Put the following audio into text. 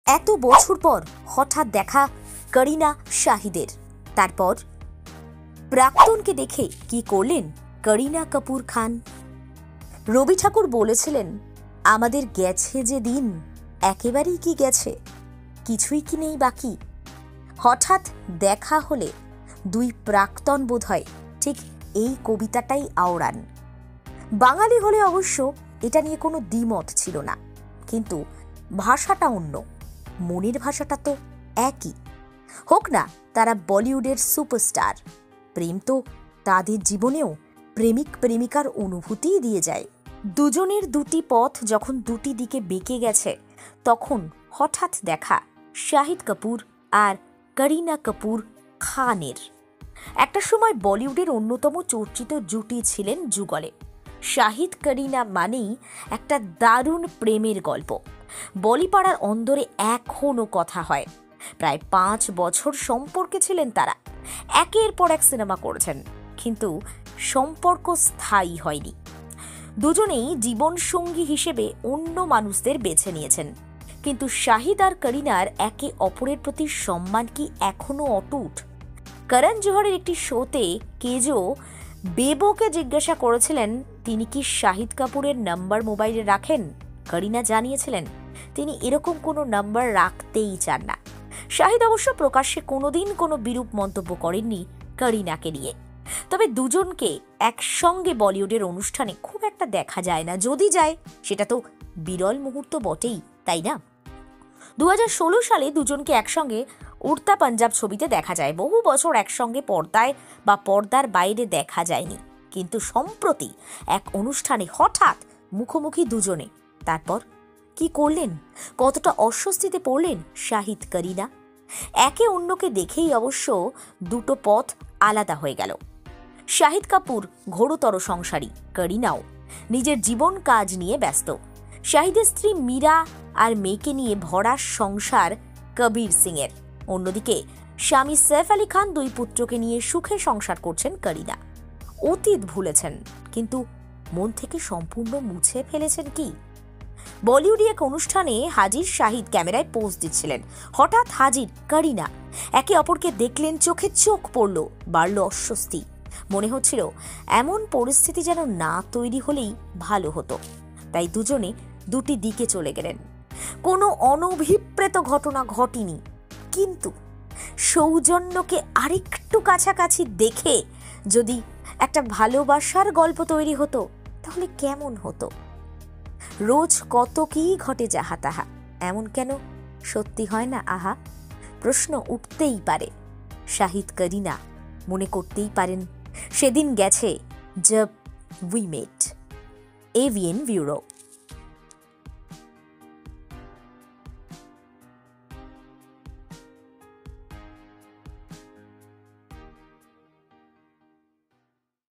এত বছর পর হঠাৎ দেখা করিনা শাহিদের। তারপর প্রাক্তনকে দেখে কি করলেন করিনা কাপুর খান। রবি ঠাকুর বলেছিলেন, আমাদের গেছে যে দিন একেবারেই কি গেছে, কিছুই কি নেই বাকি। হঠাৎ দেখা হলে দুই প্রাক্তন বোধহয় ঠিক এই কবিতাটাই আওড়ান। বাঙালি হলে অবশ্য এটা নিয়ে কোনো দ্বিমত ছিল না, কিন্তু ভাষাটা অন্য, মনের ভাষাটা তো একই। হোক না তারা বলিউডের সুপারস্টার, প্রেম তো তাদের জীবনেও প্রেমিক প্রেমিকার অনুভূতিই দিয়ে যায়। দুজনের দুটি পথ যখন দুটি দিকে বেঁকে গেছে, তখন হঠাৎ দেখা শাহিদ কাপুর আর করিনা কাপুর খানের। একটা সময় বলিউডের অন্যতম চর্চিত জুটি ছিলেন যুগলে। শাহিদ করিনা মানেই একটা দারুণ প্রেমের গল্প। বলিপাড়ার অন্দরে এখনও কথা হয়। প্রায় 5 বছর সম্পর্কে ছিলেন তারা। একের পর এক সিনেমা করেছেন, কিন্তু সম্পর্ক স্থায়ী হয়নি। দুজনেই জীবনসঙ্গী হিসেবে অন্য মানুষদের বেছে নিয়েছেন, কিন্তু শাহিদ আর করিনার একে অপরের প্রতি সম্মান কি এখনো অটুট? করণ জোহরের একটি শোতে কেজো বেবোকে জিজ্ঞাসা করেছিলেন তিনি কি শাহিদ কাপুরের নাম্বার মোবাইলে রাখেন। করিনা জানিয়েছিলেন তিনি এরকম কোনো নাম্বার রাখতেই চান না। শাহিদ অবশ্য প্রকাশ্যে কোনোদিন কোনো বিরূপ মন্তব্য করেননি করিনাকে নিয়ে। তবে দুজনকে একসঙ্গে বলিউডের অনুষ্ঠানে খুব একটা দেখা যায় না, যদি যায় সেটা তো বিরল মুহূর্ত বটেই, তাই না? 2016 সালে দুজনকে একসঙ্গে উড়তা পাঞ্জাব ছবিতে দেখা যায়। বহু বছর একসঙ্গে পর্দায় বা পর্দার বাইরে দেখা যায়নি, কিন্তু সম্প্রতি এক অনুষ্ঠানে হঠাৎ মুখোমুখি দুজনে। তারপর কি করলেন, কতটা অস্বস্তিতে পড়লেন শাহিদ করিনা। একে অন্যকে দেখেই অবশ্য দুটো পথ আলাদা হয়ে গেল। শাহিদ কাপুর ঘোরতর সংসারী, করিনাও নিজের জীবন কাজ নিয়ে ব্যস্ত। শাহিদের স্ত্রী মীরা আর মেয়েকে নিয়ে ভরা সংসার কবির সিংয়ের। অন্যদিকে স্বামী সৈফ আলী খান, 2 পুত্রকে নিয়ে সুখে সংসার করছেন করিনা। অতীত ভুলেছেন, কিন্তু মন থেকে সম্পূর্ণ মুছে ফেলেছেন কি? বলিউডে এক অনুষ্ঠানে হাজির শাহিদ ক্যামেরায় পোজ দিচ্ছিলেন। হঠাৎ হাজির করিনা। একে অপরকে দেখলেন, চোখে চোখ পড়ল, বাড়ল অস্বস্তি। মনে হচ্ছিল এমন পরিস্থিতি যেন না তৈরি হলেই ভালো হতো। তাই দুজনে দুটি দিকে চলে গেলেন। কোনো অনভিপ্রেত ঘটনা ঘটেনি, কিন্তু সৌজন্যকে আরেকটু কাছাকাছি দেখে যদি একটা ভালোবাসার গল্প তৈরি হতো, তাহলে কেমন হতো? রোজ কত কি ঘটে যাহা তাহা, এমন কেন সত্যি হয় না আহা? প্রশ্ন উঠতেই পারে। শাহিদ করিনা মনে করতেই পারেন সেদিন গেছে জব উই মেট। AVN bureau.